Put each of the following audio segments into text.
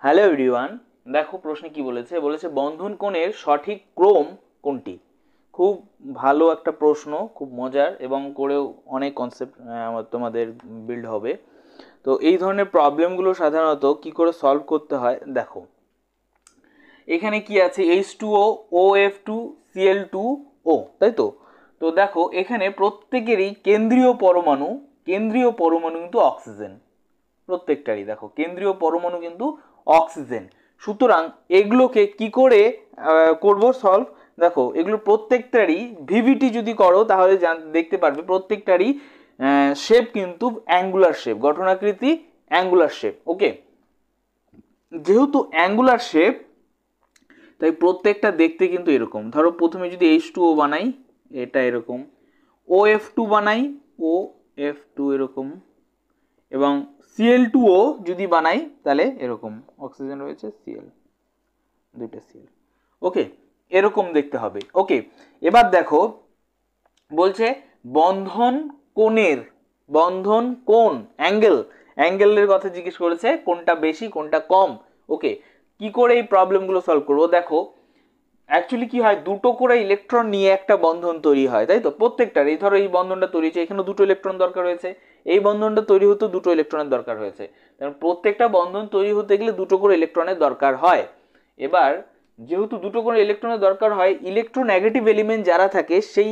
Hello everyone, দেখো প্রশ্নে কি বলেছে বলেছে বন্ধন কোণের সঠিক ক্রম কোনটি। খুব ভালো একটা প্রশ্ন, খুব মজার এবং করেও অনেক কনসেপ্ট তোমাদের বিল্ড হবে। তো এই ধরনের প্রবলেমগুলো সাধারণত কি করে সলভ করতে হয় দেখো। এখানে কি আছে H2O OF2 Cl2O, তাই তো। তো দেখো এখানে প্রত্যেকেরই কেন্দ্রীয় পরমাণু কিন্তু অক্সিজেন, প্রত্যেকটারই দেখো কেন্দ্রীয় পরমাণু কিন্তু অক্সিজেন। সুতরাং এগুলোকে কি করে করব সলভ। দেখো এগুলো প্রত্যেকটারই ভিভিটি যদি করো তাহলে দেখতে পারবে প্রত্যেকটারই শেপ কিন্তু অ্যাঙ্গুলার শেপ, গঠনাকৃতি অ্যাঙ্গুলার শেপ। ওকে, যেহেতু অ্যাঙ্গুলার শেপ তাই প্রত্যেকটা দেখতে কিন্তু এরকম। ধরো প্রথমে যদি H2O বানাই, এটা এরকম, OF2 বানাই, OF2 এরকম, এবং Cl2O যদি বানাই তাহলে এরকম, অক্সিজেন রয়েছে Cl, দুইটা Cl। ওকে, এরকম দেখতে হবে। ওকে, এবার দেখো বলছে বন্ধন কোণ অ্যাঙ্গেলের কথা জিজ্ঞেস করেছে, কোনটা বেশি কোনটা কম। ওকে, কি করে এই প্রবলেমগুলো সলভ করবো দেখো। অ্যাকচুয়ালি কি হয়, দুটো করে ইলেকট্রন নিয়ে একটা বন্ধন তৈরি হয়, তাই তো। প্রত্যেকটার এই ধরো এই বন্ধনটা তৈরি হয়েছে, এখানে দুটো ইলেকট্রন দরকার হয়েছে, এই বন্ধনটা তৈরি হতে দুটো ইলেকট্রনের দরকার হয়েছে। কারণ প্রত্যেকটা বন্ধন তৈরি হতে গেলে দুটো করে ইলেকট্রনের দরকার হয়। এবার যেহেতু দুটো করে ইলেকট্রনের দরকার হয়, ইলেকট্রোনেগেটিভ এলিমেন্ট যারা থাকে সেই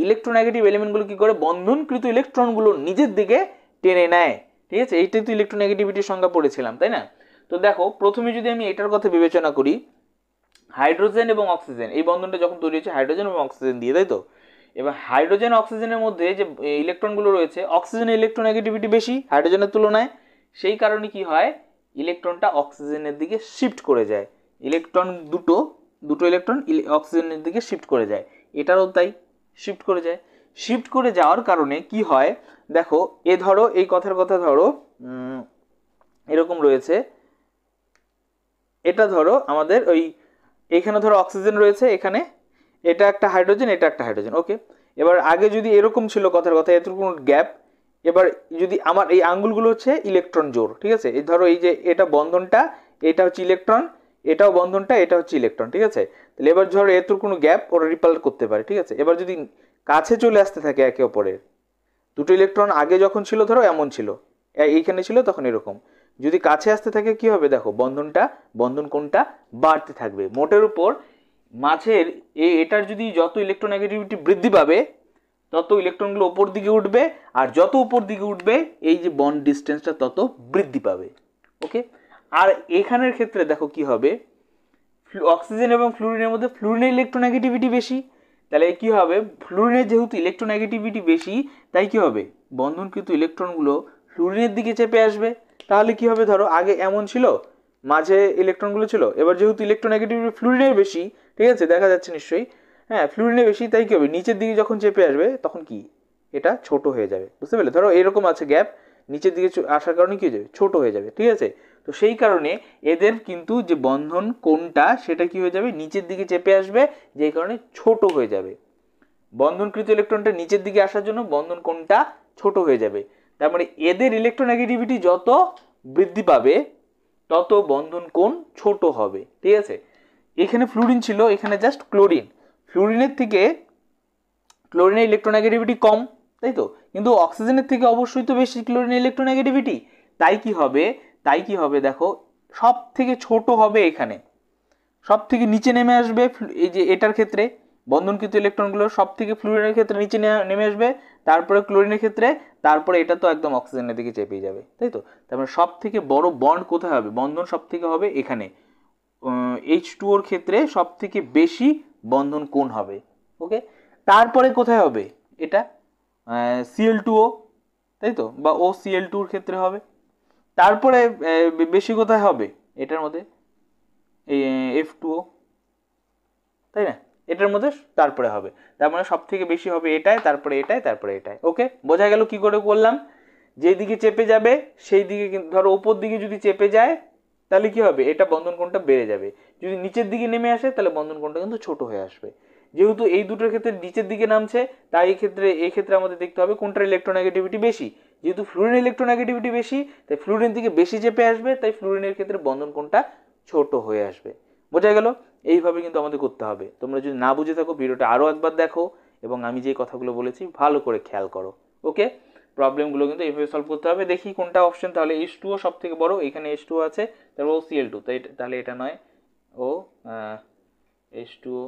ইলেকট্রোনেগেটিভ এলিমেন্টগুলো কি করে বন্ধনকৃত ইলেকট্রনগুলো নিজের দিকে টেনে নেয়। ঠিক আছে, এইটাই তো ইলেকট্রোনেগেটিভিটির সংজ্ঞা পড়েছিলাম, তাই না। তো দেখো প্রথমে যদি আমি এটার কথা বিবেচনা করি, হাইড্রোজেন এবং অক্সিজেন, এই বন্ধনটা যখন তৈরি হয়েছে হাইড্রোজেন এবং অক্সিজেন দিয়ে, তাই তো। এবার হাইড্রোজেন অক্সিজেনের মধ্যে যে ইলেকট্রনগুলো রয়েছে, অক্সিজেনের ইলেকট্রোনেগেটিভিটি বেশি হাইড্রোজেনের তুলনায়। সেই কারণে কি হয়, ইলেকট্রনটা অক্সিজেনের দিকে শিফট করে যায়। ইলেকট্রন দুটো ইলেকট্রন অক্সিজেনের দিকে শিফট করে যায়, এটারও তাই শিফট করে যায়। শিফট করে যাওয়ার কারণে কি হয় দেখো, ধরো এই কথার কথা ধরো এরকম রয়েছে, এটা ধরো আমাদের এখানে ধরো অক্সিজেন রয়েছে, এখানে এটা একটা হাইড্রোজেন, এটা একটা হাইড্রোজেন। ওকে, এবার আগে যদি এরকম ছিল কথার কথা, এত কোনো গ্যাপ, এবার যদি আমার এই আঙ্গুলগুলো হচ্ছে ইলেকট্রন জোড়, ঠিক আছে। এই ধরো এই যে এটা বন্ধনটা, এটা হচ্ছে ইলেকট্রন, এটাও বন্ধনটা, এটা হচ্ছে ইলেকট্রন, ঠিক আছে। তাহলে এবার ধরো এত কোনো গ্যাপ ওরা রিপাল করতে পারে, ঠিক আছে। এবার যদি কাছে চলে আসতে থাকে একে অপরের, দুটো ইলেকট্রন আগে যখন ছিল ধরো এমন ছিল, এইখানে ছিল তখন এরকম, যদি কাছে আসতে থাকে কি হবে দেখো, বন্ধন কোণটা বাড়তে থাকবে। মোটের উপর মাঝের এটার যদি যত ইলেকট্রোনেগেটিভিটি বৃদ্ধি পাবে তত ইলেকট্রনগুলো উপর দিকে উঠবে, আর যত উপর দিকে উঠবে এই যে বন্ড ডিস্টেন্সটা তত বৃদ্ধি পাবে। ওকে, আর এখানের ক্ষেত্রে দেখো কি হবে, অক্সিজেন এবং ফ্লুরিনের মধ্যে ফ্লুরিনের ইলেকট্রোনেগেটিভিটি বেশি, তাহলে কি হবে, ফ্লুরিনের যেহেতু ইলেকট্রোনেগেটিভিটি বেশি তাই কি হবে, বন্ধনকৃত ইলেকট্রনগুলো ফ্লুরিনের দিকে চেপে আসবে। তাহলে কি হবে, ধরো আগে এমন ছিল, মাঝে ইলেকট্রনগুলো ছিল, এবার যেহেতু ইলেকট্রোনেগেটিভিটি ফ্লুরিনের বেশি, ঠিক আছে, দেখা যাচ্ছে নিশ্চয়ই, হ্যাঁ ফ্লুরিনের বেশি, তাই কি হবে, নিচের দিকে যখন চেপে আসবে তখন কি এটা ছোট হয়ে যাবে, বুঝতে পারলে। ধরো এরকম আছে গ্যাপ, নিচের দিকে আসার কারণে কি হয়ে যাবে, ছোট হয়ে যাবে, ঠিক আছে। তো সেই কারণে এদের কিন্তু যে বন্ধন কোণটা সেটা কি হয়ে যাবে, নিচের দিকে চেপে আসবে, যেই কারণে ছোট হয়ে যাবে। বন্ধনকৃত ইলেকট্রনটা নিচের দিকে আসার জন্য বন্ধন কোণটা ছোট হয়ে যাবে। তার মানে এদের ইলেকট্রোনেগেটিভিটি যত বৃদ্ধি পাবে তত বন্ধন কোণ ছোট হবে, ঠিক আছে। এখানে ফ্লুরিন ছিল, এখানে জাস্ট ক্লোরিন, ফ্লুরিনের থেকে ক্লোরিনের ইলেকট্রোনেগেটিভিটি কম, তাই তো, কিন্তু অক্সিজেনের থেকে অবশ্যই তো বেশি ক্লোরিনের ইলেকট্রোনেগেটিভিটি। তাই কি হবে দেখো, সব থেকে ছোট হবে এখানে, সব থেকে নিচে নেমে আসবে। এই যে এটার ক্ষেত্রে বন্ধনকৃত ইলেকট্রনগুলো সব থেকে ফ্লুরিনের ক্ষেত্রে নিচে নেমে আসবে, তারপরে ক্লোরিনের ক্ষেত্রে, তারপরে এটা তো একদম অক্সিজেনের দিকে চেপে যাবে, তাই তো। তারপরে সব থেকে বড় বন্ড কোথায় হবে, বন্ধন সব থেকে হবে এখানে, H2O এর ক্ষেত্রে সব থেকে বেশি বন্ধন কোণ হবে। ওকে, তারপরে কোথায় হবে, এটা Cl2O, তাই তো, বা OCl2 এর ক্ষেত্রে হবে। তারপরে বেশি কোথায় হবে, এটার মধ্যে এই F2O, তাই না, এটার মধ্যে তারপরে হবে। তার মানে সব থেকে বেশি হবে এটাই, তারপরে এটাই, তারপরে এটাই। ওকে, বোঝা গেল কি করে করলাম। যেই দিকে চেপে যাবে সেই দিকে, ধরো উপর দিকে যদি চেপে যায় তাহলে কি হবে, এটা বন্ধন কোণটা বেড়ে যাবে। যদি নিচের দিকে নেমে আসে তাহলে বন্ধন কোণটা কিন্তু ছোট হয়ে আসবে। যেহেতু এই দুটোর ক্ষেত্রে নিচের দিকে নামছে, তাই এই ক্ষেত্রে আমাদের দেখতে হবে কোনটার ইলেকট্রোনেগেটিভিটি বেশি, যেহেতু ফ্লুরিন ইলেকট্রোনেগেটিভিটি বেশি, তাই ফ্লুরিন থেকে বেশি চেপে আসবে, তাই ফ্লুরিনের ক্ষেত্রে বন্ধন কোণটা ছোট হয়ে আসবে। বোঝা গেল? এইভাবে কিন্তু আমাদের করতে হবে। তোমরা যদি না বুঝে থাকো ভিডিওটা আরও একবার দেখো এবং আমি যে কথাগুলো বলেছি ভালো করে খেয়াল করো। ওকে, প্রবলেমগুলো কিন্তু এইভাবে সলভ করতে হবে। দেখি কোনটা অপশন, তাহলে H2O সব থেকে বড়, এখানে H2O আছে, তারপর OCl2, তাহলে এটা নয়, ও H2O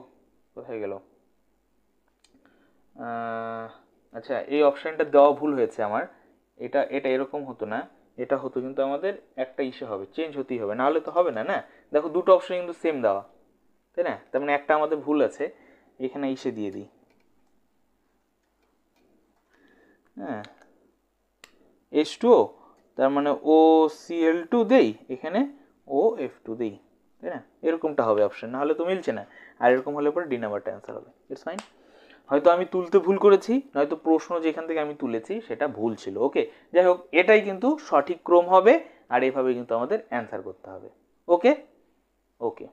কোথায় গেল? আচ্ছা, এই অপশানটা দেওয়া ভুল হয়েছে আমার, এটা এটা এরকম হতো না, এটা হতো কিন্তু আমাদের একটা ইসে হবে, চেঞ্জ হতেই হবে, নাহলে তো হবে না। না, দেখো দুটো অপশন কিন্তু সেম দেওয়া, তাই না? তার মানে একটা আমাদের ভুল আছে, এখানে ইসে দিয়ে দিই, হ্যাঁ H2O, তার মানে OCl2 দেই, এখানে OF2 দেই, তাই না? এরকমটা হবে অপশন, নাহলে তো মিলছে না। আর এরকম হলে পরে ডি নাম্বারটা অ্যান্সার হবে। It's fine. হয়তো আমি তুলতে ভুল করেছি, নয়তো প্রশ্ন যেখান থেকে আমি তুলেছি সেটা ভুল ছিল। ওকে, যাই হোক, এটাই কিন্তু সঠিক ক্রম হবে, আর এভাবে কিন্তু আমাদের অ্যান্সার করতে হবে। ওকে ওকে।